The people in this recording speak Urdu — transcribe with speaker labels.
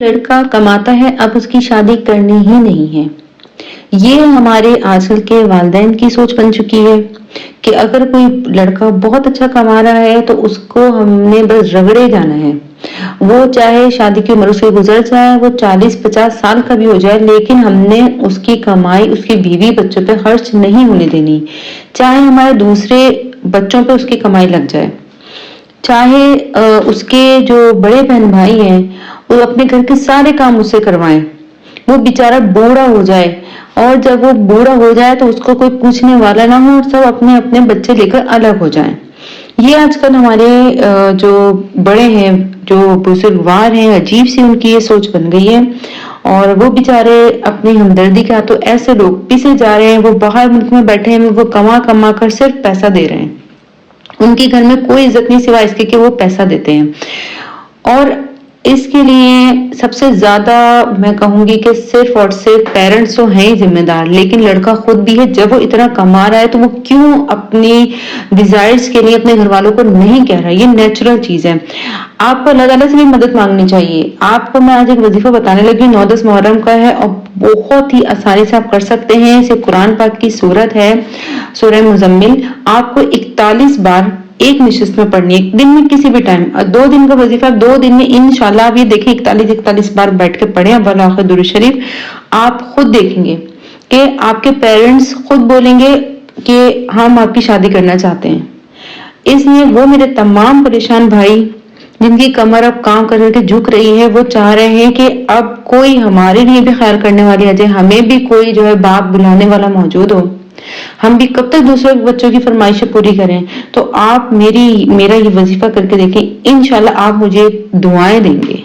Speaker 1: لڑکا کماتا ہے اب اس کی شادی کرنی ہی نہیں ہے. یہ ہمارے آج کل کے والدین کی سوچ بن چکی ہے کہ اگر کوئی لڑکا بہت اچھا کما رہا ہے تو اس کو ہم نے بس رگڑے جانا ہے. وہ چاہے شادی کی عمر اس سے گزر جائے, وہ 40-50 سال کا بھی ہو جائے, لیکن ہم نے اس کی کمائی اس کی بیوی بچوں پہ خرچ نہیں ہونے دینی. چاہے ہمارے دوسرے بچوں پہ اس کی کمائی لگ جائے, چاہے اس کے جو بڑے بہن بھائی ہیں وہ اپنے گھر کے سارے کام اس سے کروائیں, وہ بیچارہ بوڑھا ہو جائے, اور جب وہ بوڑھا ہو جائے تو اس کو کوئی پوچھنے والا نہ ہو اور سب اپنے اپنے بچے لے کر الگ ہو جائیں. یہ آج کل ہمارے جو بڑے ہیں, جو بزرگوار ہیں, عجیب سی ان کی یہ سوچ بن گئی ہے. اور وہ بیچارے اپنی ہمدردی کے ہاتھوں ایسے لوگ پیسے جا رہے ہیں, وہ باہر ملک میں بیٹھے ہیں, وہ کما کما کر صرف پیسہ دے رہے ہیں. ان کے گھر میں کوئی عزت نہیں سوائے اس کے کہ وہ پیسہ دیتے ہیں. اور اس کے لیے سب سے زیادہ میں کہوں گی کہ صرف اور صرف پیرنٹس تو ہیں ہی ذمہ دار, لیکن لڑکا خود بھی ہے. جب وہ اتنا کما رہا ہے تو وہ کیوں اپنی ڈیزائرز کے لیے اپنے گھر والوں کو نہیں کہہ رہا؟ یہ نیچرل چیز ہے. آپ کو اللہ تعالیٰ سے بھی مدد مانگنی چاہیے. آپ کو میں آج ایک وظیفہ بتانے لگی, 9-10 محرم کا ہے اور بہت ہی آسانی سے آپ کر سکتے ہیں. اسے قرآن پاک کی سورت ہے, سورہ مزمل. آپ کو 41 بار ایک نشست میں پڑھنی ہے, دن میں کسی بھی ٹائم. 2 دن کا وظیفہ 2 دن میں انشاءاللہ آپ یہ دیکھیں 41 بار بیٹھ کے پڑھیں بالآخر درود شریف. آپ خود دیکھیں گے کہ آپ کے پیرنٹس خود بولیں گے کہ ہم آپ کی شادی کرنا چاہتے ہیں. اس لیے وہ میرے تمام پریشان بھائی جن کی کمر اب کام کر کے جھک رہی ہے, وہ چاہ رہے ہیں کہ اب کوئی ہمارے لیے بھی خیر کرنے والی آ جائے, ہمیں بھی کوئی جو ہے باپ بلانے والا موجود ہو, ہم بھی کب تک دوسرے بچوں کی فرمائشیں پوری کریں. تو آپ میرا یہ وظیفہ کر کے دیکھیں, انشاءاللہ آپ مجھے دعائیں دیں گے.